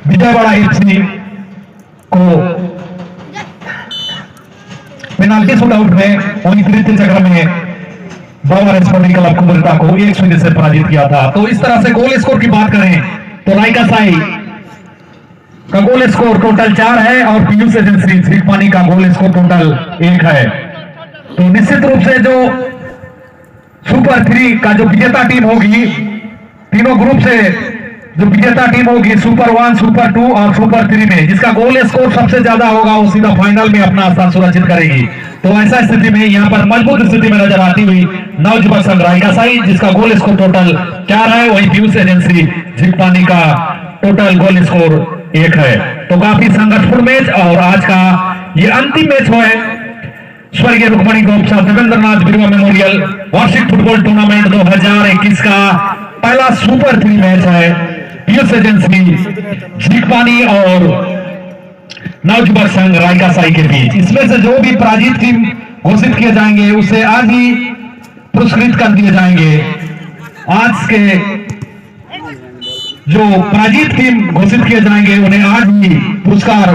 Vijayawada FC को penalty shootout में वहीं तृतीय चक्र में बाबर स्पोर्टिंग क्लब कुमरटा को 1-0 से पराजित किया था। तो इस तरह से गोल स्कोर की बात करें तो रायकासाई का गोल स्कोर टोटल 4 है और पीयूष एजेंसी झींकपानी का गोल स्कोर टोटल 1 है। तो निश्चित रूप से जो सुपर 3 का जो विजेता टीम होगी, तीनों ग्रुप से जो विजेता टीम होगी सुपर 1, सुपर 2 और सुपर 3 में जिसका गोल स्कोर सबसे ज्यादा होगा वो सीधा फाइनल में अपना स्थान सुरक्षित करेगी। तो ऐसा स्थिति में यहाँ पर मजबूत स्थिति में नजर आती हुई नवयुवक संघ रायकासाई जिसका गोल स्कोर टोटल 4 है, वही पीयूष एजेंसी झींकपानी का टोटल गोल स्कोर 1 है। तो काफी संघर्षपूर्ण मैच और आज का ये अंतिम मैच है स्वर्गीय रुक्मणी गोपचा देवेंद्रनाथ बिरुवा मेमोरियल वार्षिक फुटबॉल टूर्नामेंट 2021 का पहला सुपर 3 मैच है पीयूष एजेंसी झींकपानी और नवयुवक संघ रायकासाई के बीच। इसमें से जो भी पराजित टीम घोषित किए जाएंगे उसे आज ही पुरस्कृत कर दिए जाएंगे। आज के जो पराजित टीम घोषित किए जाएंगे उन्हें आज ही पुरस्कार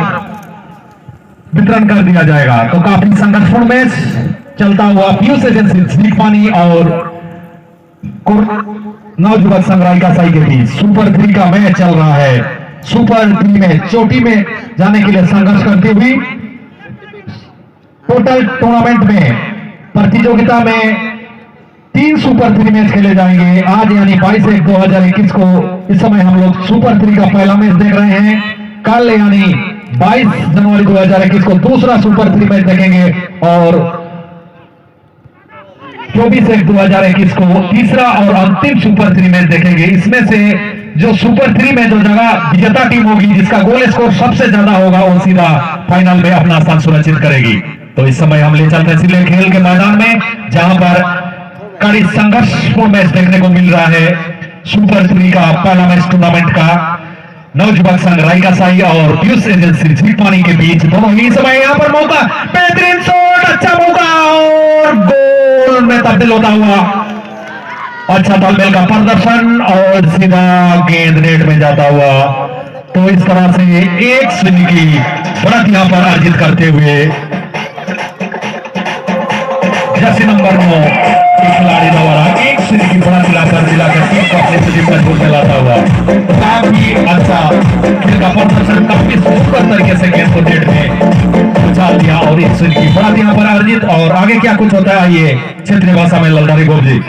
वितरण कर दिया जाएगा। तो काफी संघर्षपूर्ण मैच चलता हुआ पीयूष एजेंसी झींकपानी और नवयुवक संघ रायकासाई के बीच सुपर 3 का मैच चल रहा है। सुपर 3 में चोटी में जाने के लिए संघर्ष करती हुई टोटल टूर्नामेंट में प्रतियोगिता में 3 सुपर 3 मैच खेले जाएंगे आज यानी 22/1/2021 को। इस समय हम लोग सुपर 3 का पहला मैच देख रहे हैं। कल यानी 22 जनवरी 2021 को दूसरा सुपर 3 मैच देखेंगे और 24/1/2021 को तीसरा और अंतिम सुपर 3 मैच देखेंगे। इसमें से जो सुपर 3 में जो जगह विजेता टीम होगी जिसका गोल स्कोर सबसे ज्यादा होगा वो सीधा फाइनल में अपना स्थान सुरक्षित करेगी। तो इस समय हम ले चलते हैं सीधे खेल के मैदान में जहां पर कड़ी संघर्षपूर्ण मैच देखने को मिल रहा है। सुपर 3 का पहला मैच टूर्नामेंट का नवयुवक संघ रायकासाई और पीयूष एजेंसी झींकपानी के बीच दोनों ही समय यहाँ पर मौका, बेहतरीन शॉट, अच्छा मौका और गोल में तब्दील होता हुआ अच्छा तालमेल का प्रदर्शन और सीधा गेंद नेट में जाता हुआ। तो इस तरह से 1-0 की बढ़त यहां पर अर्जित करते हुए जर्सी नंबर 9 के खिलाड़ी द्वारा 1-0 की बढ़त दिलाकर टीम को अपने सजीव मजबूत में लाता हुआ काफी अच्छा खेल का प्रदर्शन, काफी सुंदर तरीके से गेंद को नेट में उछाल दिया और 1-0 की बढ़त यहां पर अर्जित। और आगे क्या कुछ होता है आइए क्षेत्रीय भाषा में ललदारी गोप जी।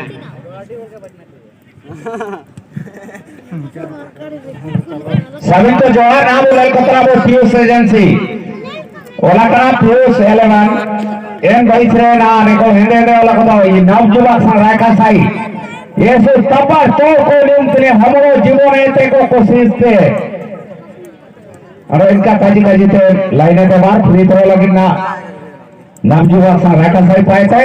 सभी तो जोहर नाम बोले कतरा वो पीयूष एजेंसी ओला करा पीयूष 11 एन भाई से ना देखो हिंदे वाला कतो ये नवयुवक संघ रायकासाई ये से तबर तो को लिंतने हमरो जीवन एते को कोशिश थे और इनका काजी थे लाइने के बाहर फ्री थ्रो लगी ना नवयुवक संघ रायकासाई पाए थे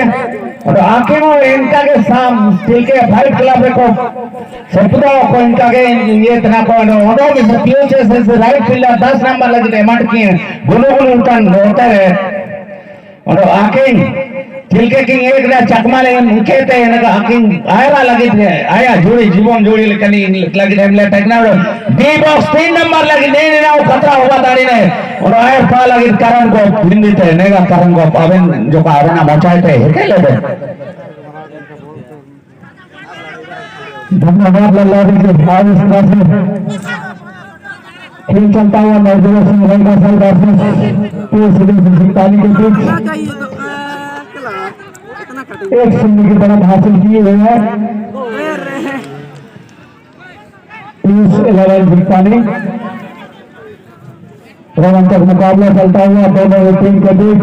और आके वो इनका के साम स्टील के फाइट क्लब को सपदा को इनका के ये इतना को ओडो में सपियो से राइट फील्डर 10 नंबर लगे मट किए गुनो उनका होता है और आके तिलके की एक ना चकमा ले मुखे थे इनका आकिंग आया लगे थे आया जोड़ी जीवन जोड़ी लेकनी लगी हमले टेक्नोलो डी बॉक्स 3 नंबर लगी नहीं ना खतरा होगा दाड़ी ने और आया पा लगी करण को हिंदी थे नेगा करण को पावन जो का आरना बचाए थे हेके ले दे धन्यवाद लल्लारी के भाई से खेल चलता हुआ नवयुवक संघ रायकासाई का पीयूष झींकपानी के बीच 1-0 की बढ़त हासिल की हुई है। पीयूष 11 झींकपानी रोमांचक मुकाबला चलता हुआ दोनों टीम के बीच।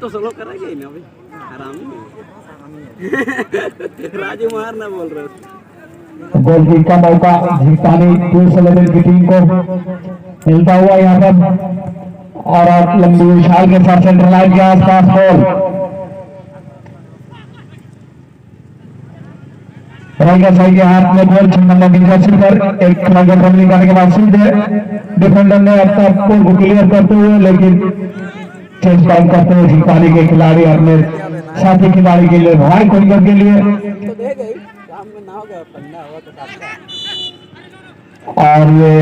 तो सोलो करेंगे ना भाई आराम राजू मारना बोल रहे हो। गोल का मौका झींकपानी पीयूष 11 की टीम को मिलता हुआ यहाँ पर और लंबी विशाल के साथ सेंटर लाइन के आसपास बॉल रायकासाई के हाथ में बॉल 6 नंबर की जर्सी पर एक खिलाड़ी को निकालने के बाद सीधे डिफेंडर ने अब तक बॉल को क्लियर करते हुए लेकिन चेंज टाइम करते हुए झींकपानी के खिलाड़ी अपने साथी खिलाड़ी के लिए भाई कोई के लिए आराम में ना हो गया, ठंडा हुआ तो साफ और ये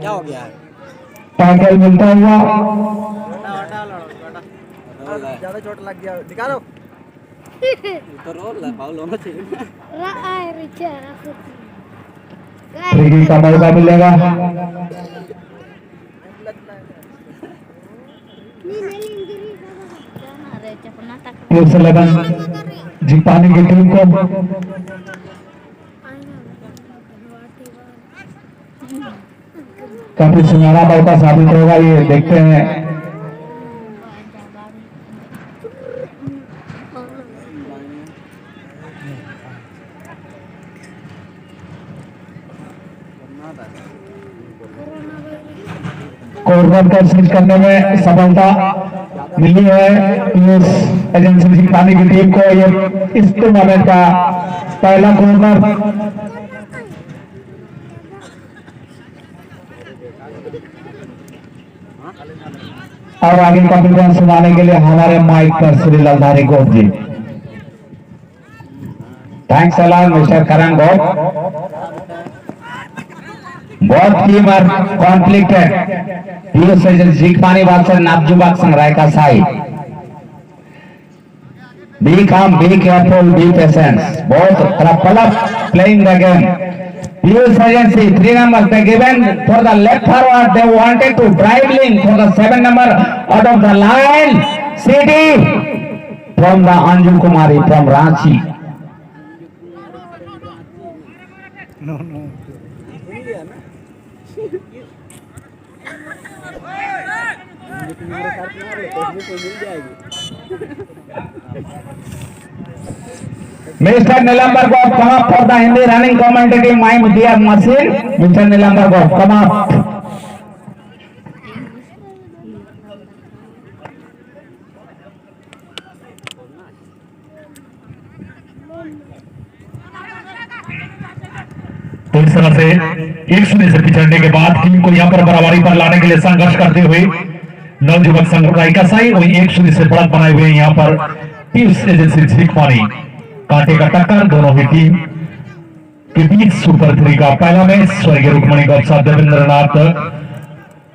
क्या हो गया है? टैकल मिलता हुआ ज्यादा चोट लग गया, निकालो। तो रोल है, फाउल होना चाहिए। फ्री किक का मौका मिलेगा। प्लेयर्स 11 जीपाने की टीम को काफी सुनहरा मौका साबित होगा, ये देखते हैं। कॉर्नर का सीज करने में सफलता मिली है न्यूज एजेंसी जीपाने की टीम को। ये इस टूर्नामेंट का पहला कॉर्नर और आगे कॉन्फिडेंस सुनाने के लिए हमारे माइक पर श्री ललधारी गोप जी। थैंक्स अलाउड मिस्टर करण गोप। बहुत टीम और कॉन्फ्लिक्ट है। पीयूष जीपानी वाक्सर नाबजुबाग संग्रह का साई। बी काम, बी केयरफुल, बी पेशेंस। बहुत proper playing the game. Piyush agency 3 numbers they given for the left forward, they wanted to dribbling for the 7 number out of the line. CD from the Anju Kumari from Ranchi. Mr. Nilambar Gop, come up for the Hindi running commentative my dear machine. Mr. Nilambar Gop, come up. तो इस तरह से 1-0 से पिछड़ने के बाद team को यहां पर बराबरी पर लाने के लिए संघर्ष करते हुए नवयुवक संघ रायकासाई वही 1-0 से बढ़त बनाए हुए यहां पर पीयूष एजेंसी झींकवानी। कांटे का टक्कर दोनों ही टीम के बीच सुपर 3 का पहला मैच स्वर्गीय रुक्मणी गौसा देवेंद्रनाथ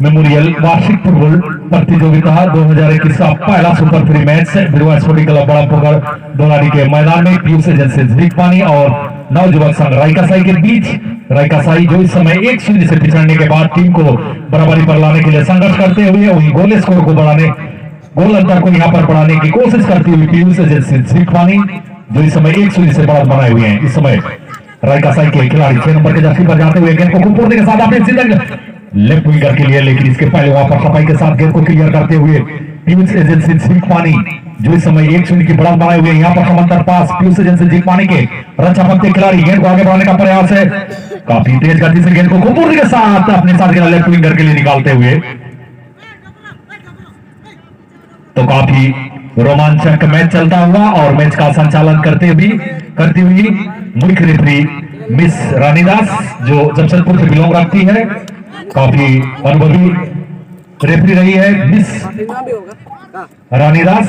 मेमोरियल वार्षिक फुटबॉल प्रतियोगिता 2021 का पहला सुपर 3 मैच बिरुआ स्पोर्टिंग क्लब बड़ापोखर दोलारी के मैदान में पीयूष एजेंसी झींकवानी और नवयुवक संघ रायकासाई के बीच। रायकासाई जो इस समय 1-0 से पिछड़ने के बाद टीम को बराबरी पर लाने के लिए संघर्ष करते हुए वही गोल स्कोर को बढ़ाने, गोल अंतर को यहां पर बढ़ाने की कोशिश करती हुई पीयूष एजेंसी झींकवानी जो इस समय 1-0 से बढ़त बनाए हुए हैं। इस समय रायकासाई के खिलाड़ी 6 नंबर के जर्सी पर जाते हुए गेंद को खूब पूर्ति के साथ अपने सीधे लेफ्ट विंगर के लिए, लेकिन इसके पहले वहां पर सफाई के साथ गेंद को क्लियर करते हुए पीयूष एजेंसी झींकवानी जो इस समय 1-0 की बढ़त बनाए हुए हैं। यहाँ पर समांतर पास पीयूष एजेंसी झींकवानी के रक्षा पत्ते खिलाड़ी गेंद को आगे बढ़ाने का प्रयास है। काफी तेज गति से गेंद को खूब पूर्ति के साथ अपने साथ लेफ्ट विंगर के लिए निकालते हुए तो काफी रोमांचक मैच चलता हुआ और मैच का संचालन करती हुई मुख्य रेफरी मिस रानीदास जो जमशेदपुर से बिलोंग रखती है, काफी अनुभवी रेफरी रही है मिस रानीदास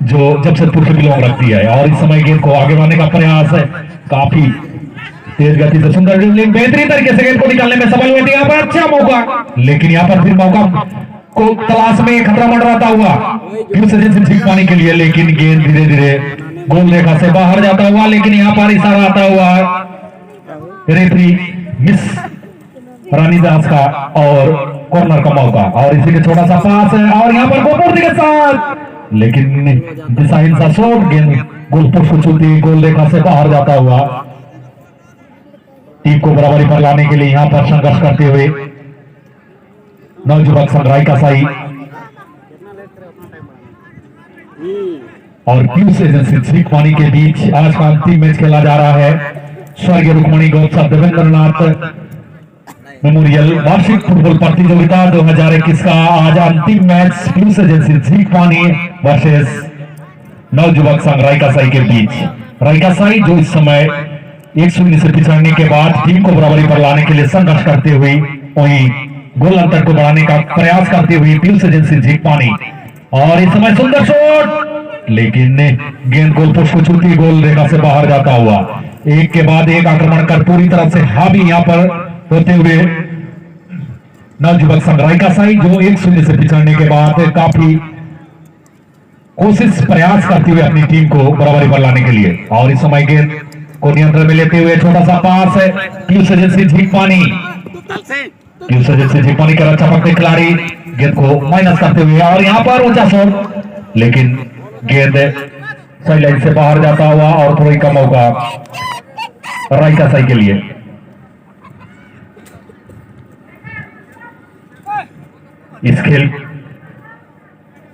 जो जमशेदपुर से बिलोंग रखती है। और इस समय गेंद को आगे बढ़ाने का प्रयास है, काफी तेज गति से सुंदर ड्रिबलिंग बेहतरीन तरीके से गेंद को निकालने में सफल हुए थे। यहाँ पर अच्छा मौका, लेकिन यहाँ पर फिर मौका को तलाश में खतरा मंडराता हुआ पीयूष एजेंसी झींकवानी के लिए, लेकिन गेंद धीरे धीरे गोल रेखा से बाहर जाता हुआ, लेकिन यहाँ पर इशारा आता हुआ रेफरी मिस रानीदास का और कॉर्नर का मौका और इसी के छोटा सा पास है और यहाँ पर गोपूर्ति के साथ, लेकिन दिशाहीन सा शॉट गेंद गोल पोस्ट को छूती गोल रेखा से बाहर जाता हुआ। टीम को बराबरी पर लाने के लिए यहाँ पर संघर्ष करते हुए नवयुवक संघ रायकासाई और पीयूष एजेंसी झींकवानी के बीच आज का अंतिम मैच खेला जा रहा है। स्वर्गीय रुक्मणी गौसा देवेंद्रनाथ मेमोरियल वार्षिक फुटबॉल प्रतियोगिता 2021 का आज अंतिम मैच पीयूष एजेंसी झींकवानी वर्सेस नवयुवक संघ रायकासाई के बीच। रायकासाई जो इस समय 1-0 से पिछड़ने के बाद टीम को बराबरी पर लाने के लिए संघर्ष करते हुए वहीं गोल अंतर को बढ़ाने का प्रयास करते हुए पीयूष एजेंसी झींकवानी और इस समय सुंदर शॉट, लेकिन गेंद गोल पोस्ट को छूती गोल रेखा से बाहर जाता हुआ। एक के बाद एक आक्रमण कर पूरी तरह से हावी यहाँ पर होते हुए नवयुवक संघ रायकासाई जो 1-0 से पिछड़ने के बाद काफी कोशिश प्रयास करते हुए अपनी टीम को बराबरी पर लाने के लिए। और इस समय गेंद को नियंत्रण में लेते हुए छोटा सा पास है पीयूष एजेंसी झींकपानी, पीयूष एजेंसी झींकपानी का रक्षा पकड़े खिलाड़ी गेंद को माइनस करते हुए और यहाँ पर ऊंचा शॉट, लेकिन गेंद सही लाइन से बाहर जाता हुआ और थ्रो का मौका रायकासाई के लिए। इस खेल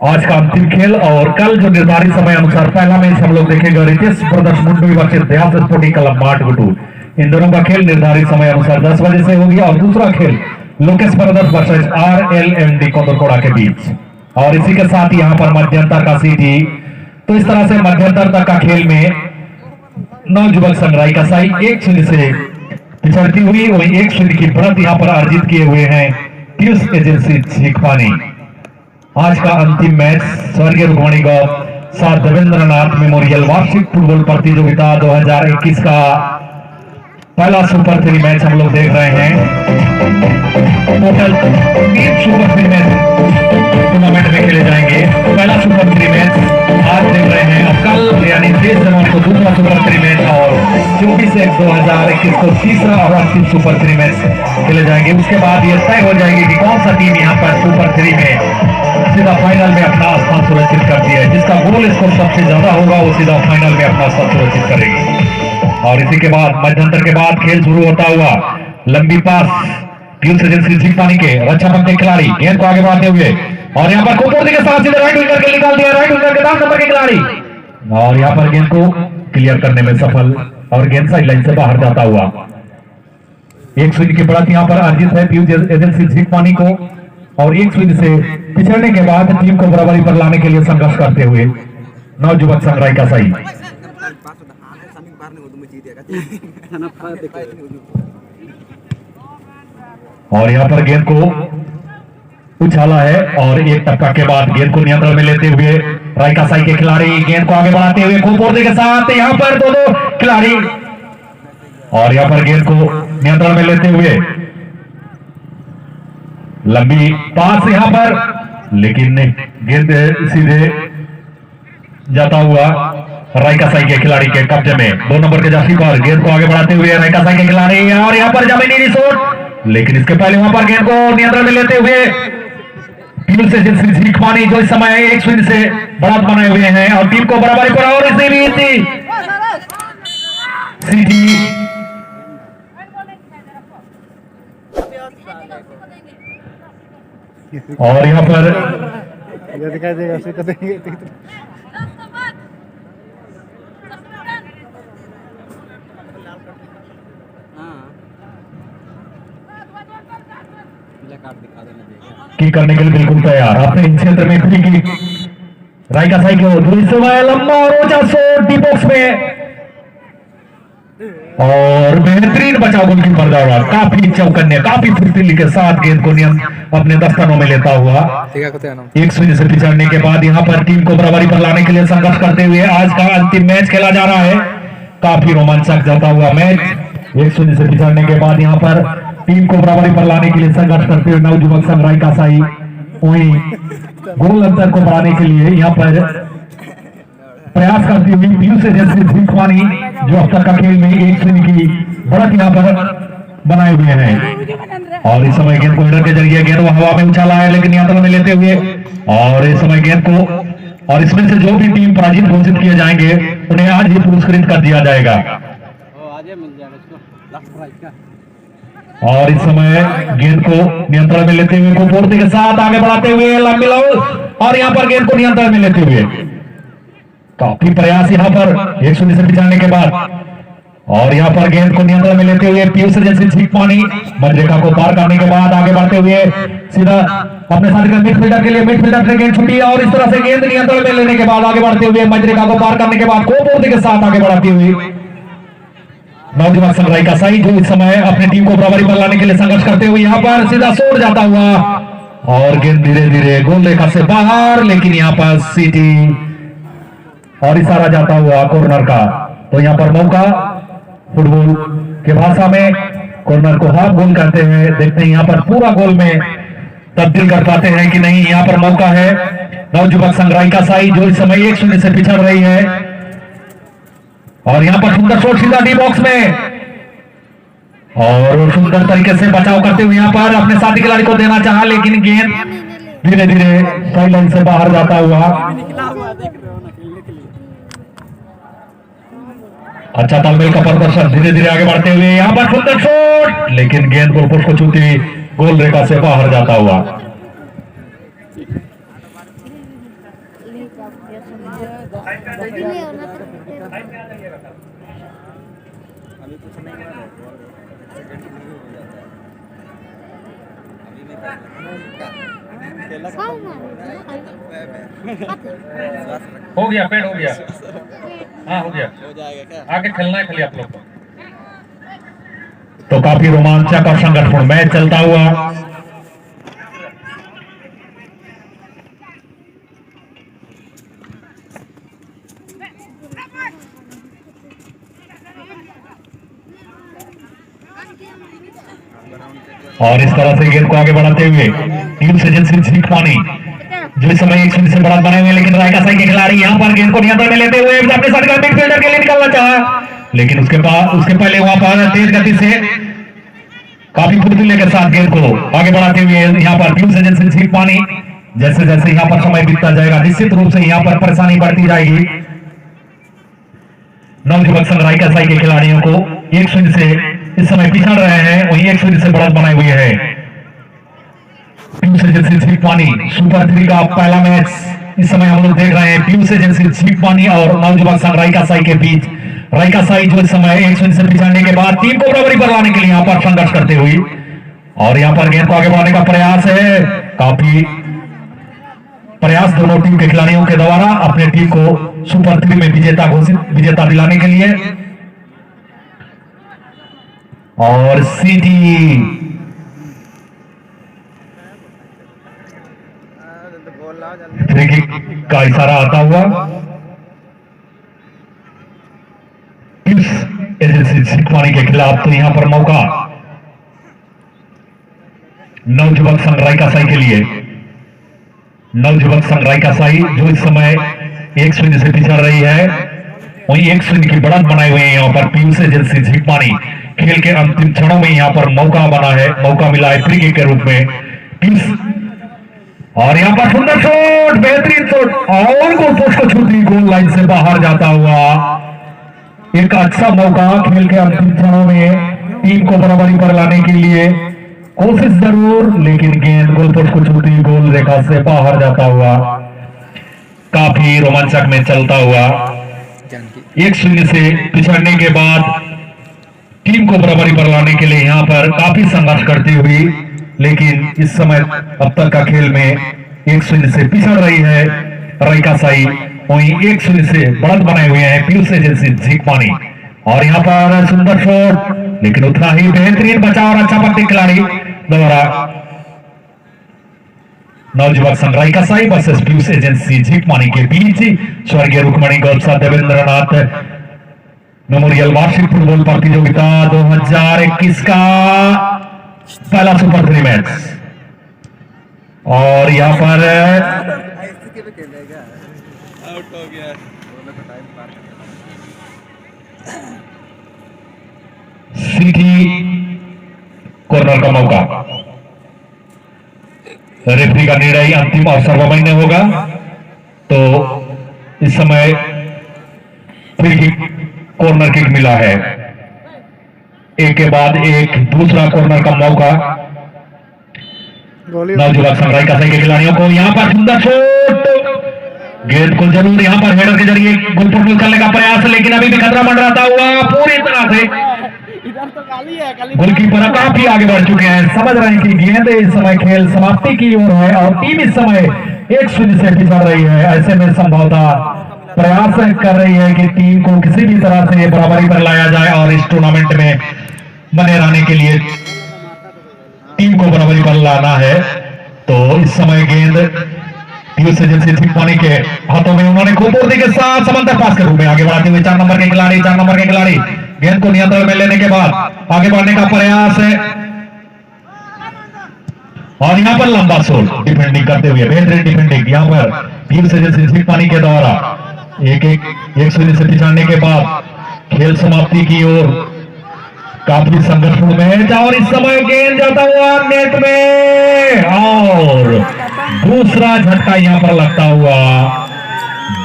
आज का अंतिम खेल और कल जो निर्धारित समय अनुसार पहला मैच हम लोग देखेंगे रितेश ब्रदर्स मुंडवी वर्सेस देहात स्पोर्टिंग क्लब माटगुटू। इन दोनों का खेल निर्धारित समय अनुसार 10 बजे से होगी और दूसरा खेल लोकेश ब्रदर्स वर्सेस RLMD कोंदरकोड़ा के बीच। और इसी के साथ यहाँ पर मध्यंतर का सीटी। तो इस तरह से मध्यंतर तक का खेल में नवयुवक संघ रायकासाई 1-0 से पिछड़ती हुई वही 1-0 की बढ़त यहाँ पर अर्जित किए हुए हैं पीयूष एजेंसी झींकपानी। आज का अंतिम मैच स्वर्गीय रुक्मणी गौ सर देवेंद्रनाथ मेमोरियल वार्षिक फुटबॉल प्रतियोगिता 2021 का पहला सुपर 3 मैच हम लोग देख रहे हैं। टोटल 3 सुपर 3 मैच टूर्नामेंट में खेले जाएंगे। पहला सुपर 3 मैच आज देख रहे हैं। अब कल यानी 23 जनवरी को दूसरा सुपर 3 मैच और 24/1/2021 को तीसरा और अंतिम सुपर 3 मैच खेले जाएंगे। उसके बाद ये तय हो जाएगी कि कौन सा टीम यहाँ पर सुपर 3 में सीधा फाइनल में अपना स्थान सुरक्षित करती है। जिसका गोल स्कोर सबसे ज्यादा होगा वो सीधा फाइनल में अपना स्थान सुरक्षित करेगी। और इसी के बाद मध्यंतर के बाद खेल शुरू होता हुआ लंबी पास पीयूष एजेंसी झींकपानी के रक्षा पकड़े खिलाड़ी गेंद को आगे बढ़ाते हुए और यहाँ पर खूबसूरती के साथ सीधे राइट विंगर के निकाल दिया, राइट विंगर के 10 नंबर के खिलाड़ी और यहाँ पर गेंद को क्लियर करने में सफल और गेंद साइड लाइन से बाहर जाता हुआ। 1-0 की बढ़त यहाँ पर अर्जित है पीयूष एजेंसी झींकपानी को और 1-0 से पिछड़ने के बाद टीम को बराबरी पर लाने के लिए संघर्ष करते हुए नवयुवक संघ रायकासाई। और यहाँ पर गेंद को उछाला है और एक टक्का के बाद गेंद को नियंत्रण में लेते हुए रायकासाई के खिलाड़ी गेंद को आगे बढ़ाते हुए खूबसूरती के साथ यहाँ पर दोनों खिलाड़ी और यहाँ पर गेंद को नियंत्रण में लेते हुए लंबी पास यहाँ पर, लेकिन गेंद सीधे जाता हुआ रायकासाई के खिलाड़ी के कब्जे में। 2 नंबर के जाफी पर गेंद को आगे बढ़ाते हुए रायकासाई के खिलाड़ी और यहाँ पर जमीनी शॉट, लेकिन इसके पहले वहां पर गेंद को नियंत्रण में लेते हुए पीयूष एजेंसी झींकपानी जो इस समय 1-0 से बढ़त बनाए हुए हैं और टीम को बराबरी पर और इसे भी सीधी और यहाँ पर दिखाई देगा उसे करेंगे। की करने के लिए बिल्कुल तैयार अपने क्षेत्र में खुली की रायकासाई को दूसरे समय लंबा और ऊंचा शॉट डी बॉक्स में और बेहतरीन बचाव गोलकीपर द्वारा काफी चौकन्ने काफी फुर्तीली के साथ गेंद को अपने दफ्तरों में लेता हुआ 1-0 से पिछड़ने के बाद यहाँ पर टीम को बराबरी पर लाने के लिए संघर्ष करते हुए आज का अंतिम मैच खेला जा रहा है। काफी रोमांचक जाता हुआ मैच 1-0 से पिछड़ने के बाद यहाँ पर टीम को बराबरी पर लाने के लिए संघर्ष करते हुए नवयुवक संघ रायकासाई वहीं गोल अंतर को बढ़ाने के लिए यहाँ पर प्रयास करती हुई पीयूष एजेंसी झींकपानी जो अब तक का खेल में 1-0 की बढ़त यहाँ पर बनाए हुए हैं। और इस समय गेंद को हिडर के जरिए गेंद हवा में उछाला है लेकिन नियंत्रण में लेते हुए और इस समय गेंद को और इसमें से जो भी टीम पराजित घोषित किए जाएंगे उन्हें आज ही पुरस्कृत कर दिया जाएगा। और इस समय गेंद को नियंत्रण में लेते हुए खूबसूरती के साथ आगे बढ़ाते हुए लंबी लाओ और यहाँ पर गेंद को नियंत्रण में लेते हुए काफी प्रयास यहाँ पर 1-0 से पिछड़ने के बाद और यहाँ पर गेंद को नियंत्रण में लेते हुए पीयूष एजेंसी झींकपानी मध्यरेखा को पार करने के बाद आगे बढ़ते हुए सीधा अपने साथी का मिडफील्डर के लिए मिडफील्डर से गेंद छूटी और इस तरह से गेंद नियंत्रण में लेने के बाद आगे बढ़ते हुए मध्यरेखा को पार करने के बाद खूबसूरती के साथ आगे बढ़ाती हुई नवयुवक संघ रायकासाई जो इस समय अपनी टीम को बराबरी पर लाने के लिए संघर्ष करते हुए यहाँ पर सीधा सोड़ जाता हुआ और गेंद धीरे धीरे गोल रेखा से बाहर, लेकिन यहाँ पर सीटी और इशारा जाता हुआ कॉर्नर का। तो यहाँ पर मौका फुटबॉल के भाषा में कॉर्नर को हाफ गोल कहते हैं। देखते हैं यहाँ पर पूरा गोल में तब्दील कर पाते हैं कि नहीं। यहाँ पर मौका है नवयुवक संघ रायकासाई जो इस समय 1-0 से पिछड़ रही है और यहाँ पर सुंदर शॉट सीधा डी बॉक्स में और सुंदर तरीके से बचाव करते हुए यहाँ पर अपने साथी खिलाड़ी को देना चाहा, लेकिन गेंद धीरे धीरे साइड लाइन से बाहर जाता हुआ। निकला हुआ देख रहे हो ना खेलने के लिए। अच्छा तालमेल का प्रदर्शन, धीरे धीरे आगे बढ़ते हुए यहाँ पर सुंदर शॉट, लेकिन गेंद गोल पोस्ट को छूती हुई गोल रेखा से बाहर जाता हुआ। अभी कुछ नहीं हुआ है, सेकंड में हो जाता है। अभी नहीं खेला हो गया पेड़ हो गया, हाँ हो गया, हो जाएगा क्या? आगे खेलना है खाली आप लोग को। तो काफी रोमांचक और संघर्षपूर्ण मैच चलता हुआ। और इस तरह से गेंद को आगे बढ़ाते हुए टीम से जैसे सिंह पानी जो इस समय 1-0 से बढ़त बनाए हुए, लेकिन रायकासाई के खिलाड़ी यहां पर गेंद को नियंत्रण में लेते हुए अपने साथ मिडफील्डर के लिए निकालना चाहा, लेकिन उसके पहले वहां पर तेज गति से काफी फुर्तीले के साथ गेंद को आगे बढ़ाते हुए यहां पर टीम से जैसे सिंह पानी जैसे जैसे यहां पर समय बीतता जाएगा निश्चित रूप से यहां पर परेशानी बढ़ती जाएगी। नवयुवक संघ रायकासाई के खिलाड़ियों को 1-0 से इस समय पिछड़ रहे हैं, वहीं 1-0 से बढ़त बनाई हुई है। पीयूष एजेंसी झीक पानी सुपर 3 का पहला मैच इस समय हम लोग देख रहे हैं। पीयूष एजेंसी झीक पानी और नवयुवक संघ रायकासाई के बीच। रायकासाई जो इस समय 1-0 से पिछड़ने के बाद टीम को बराबरी पर लाने के लिए यहाँ पर संघर्ष करते हुए और यहाँ पर गेंद को आगे बढ़ाने का प्रयास है। काफी प्रयास दोनों टीम के खिलाड़ियों के द्वारा अपने टीम को सुपर 3 में विजेता दिलाने के लिए। और सीधी फ्री किक का इशारा आता हुआ पीयूष एजेंसी सिखवानी के खिलाफ। तो यहां पर मौका नवयुवक संघ रायकासाई के लिए। नवयुवक संघ रायकासाई जो इस समय 1-0 से पिछड़ रही है, वहीं 1-0 की बढ़त बनाए हुए हैं यहाँ पर पीयूष एजेंसी झीकपानी। खेल के अंतिम क्षणों में यहाँ पर मौका मिला है फ्री किक के रूप में पीयूष। और यहाँ पर सुंदर शॉट, बेहतरीन शॉट और गोल पोस्ट को छूती गोल लाइन से बाहर जाता हुआ। एक अच्छा मौका खेल के अंतिम क्षणों में टीम को बराबरी पर लाने के लिए कोशिश जरूर, लेकिन गेंद गोल पोस्ट को छूती गोल रेखा से बाहर जाता हुआ। काफी रोमांचक में चलता हुआ 1-0 से पिछड़ने के बाद टीम को बराबरी पर लाने के लिए यहाँ पर काफी संघर्ष करती हुई, लेकिन इस समय अब तक का खेल में 1-0 से पिछड़ रही है रायकासाई, वहीं 1-0 से बढ़त बनाए हुए हैं पीयूष एजेंसी झीकपानी। और यहाँ पर सुंदर शॉट, लेकिन उतना ही बेहतरीन बचाव और अच्छा पकड़ी खिलाड़ी द्वारा। नवयुवक संघ रायकासाई वर्सेस पीयूष एजेंसी झीकपानी के बीच स्वर्गीय रुक्मणी गौरव देवेंद्रनाथ मेमोरियल वार्षिक फुटबॉल प्रतियोगिता 2021 का पहला सुपर 3 मैच। और यहाँ पर आउट हो गया। सीधी कॉर्नर का मौका। रेफरी का निर्णय अंतिम और सर्वमान्य होगा। तो इस समय फ्री किक कॉर्नर किक मिला है, एक के बाद एक दूसरा कॉर्नर का मौका नवयुवक संघ रायकासाई के खिलाड़ियों को। यहाँ पर सुंदर शॉट, गेंद को जरूर यहाँ पर हेडर के जरिए गोलपोस्ट में करने का प्रयास, लेकिन अभी भी खतरा मंडराता हुआ पूरी तरह से। इधर तो खाली है, गोलकीपर काफी आगे बढ़ चुके हैं, समझ रहे हैं कि गेंद इस समय खेल समाप्ति की ओर है और टीम इस समय 1-0 से पिछड़ रही है। ऐसे में संभवतः प्रयास कर रही है कि टीम को किसी भी तरह से बराबरी पर लाया जाए और इस टूर्नामेंट में बने रहने के लिए टीम को बराबरी पर लाना है। तो इस समय गेंद पीयूष एजेंसी झीकपानी के हाथों में, उन्होंने खूबसूरती के साथ समंदर पास के रूप में आगे बढ़ाते हुए 4 नंबर के खिलाड़ी गेंद को नियंत्रण में लेने के बाद आगे बढ़ने का प्रयास है और यहां पर लंबा शॉट डिफेंडिंग करते हुए बेहतरीन डिफेंडिंग यहां पर पीयूष एजेंसी झींकपानी के द्वारा एक शून्य से पिछड़ने के बाद खेल समाप्ति की ओर काफी संघर्षपूर्ण मैच और इस समय गेंद जाता हुआ नेट में और दूसरा झटका यहां पर लगता हुआ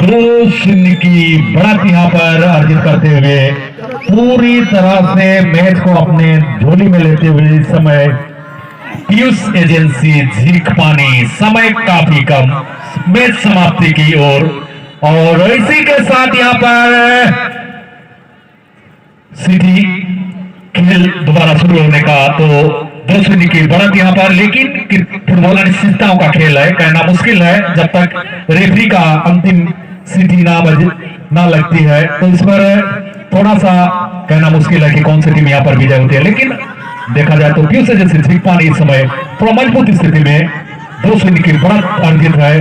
2-0 की बढ़त यहां पर अर्जित करते हुए पूरी तरह से मैच को अपने झोली में लेते हुए इस समय पीयूष एजेंसी झींकपानी समय काफी कम मैच समाप्ति की ओर और इसी के साथ यहां पर सिटी खेल दोबारा शुरू होने का तो 2-0 की बढ़त यहां पर, लेकिन फुटबॉल अनिश्चितताओं का खेल है, कहना मुश्किल है जब तक रेफरी का अंतिम सीटी ना लगती है, तो इस पर थोड़ा सा कहना मुश्किल है कि कौन सी टीम यहां पर विजय होती है। लेकिन देखा जाए तो पीयूष एजेंसी झींकपानी इस समय थोड़ा मजबूत स्थिति में 2-0 की बढ़त अर्जित है,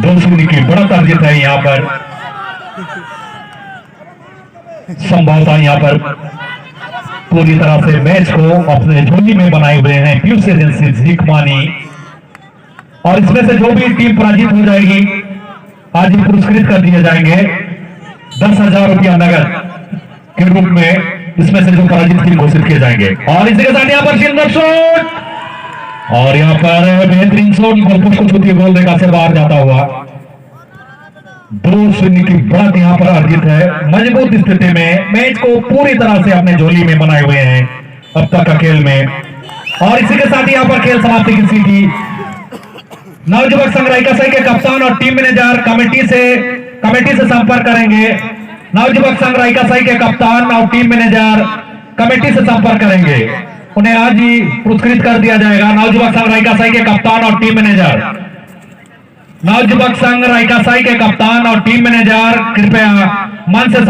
2-0 की बढ़त अर्जित है। यहां पर संभवतः यहां पर पूरी तरह से मैच को अपने झोली में बनाए हुए हैं पीयूष एजेंसी झींकपानी और इसमें से जो भी टीम पराजित हो जाएगी आज ही पुरस्कृत कर दिए जाएंगे 10,000 रुपया नगद के रूप में, इसमें से जो पराजित टीम घोषित किए जाएंगे। और इसी के साथ यहाँ पर सुंदर शॉट और यहाँ पर बेहतरीन शॉट गोलपोस्ट को छूती गोल रेखा से बाहर जाता हुआ 2-0 की बढ़त यहां पर अर्जित है। मजबूत स्थिति में मैच को पूरी तरह से अपने झोली में बनाए हुए हैं अब तक का खेल में और इसी के साथ यहां पर खेल समाप्ति की सीटी नवयुवक संघ रायकासाई के कप्तान और टीम मैनेजर कमेटी से संपर्क करेंगे। नवयुवक संघ रायकासाई के कप्तान और टीम मैनेजर कमेटी से संपर्क करेंगे, उन्हें आज ही पुरस्कृत कर दिया जाएगा। नवयुवक संघ रायकासाई के कप्तान और टीम मैनेजर नवयुवक संघ रायकासाई के कप्तान और टीम मैनेजर कृपया मंच से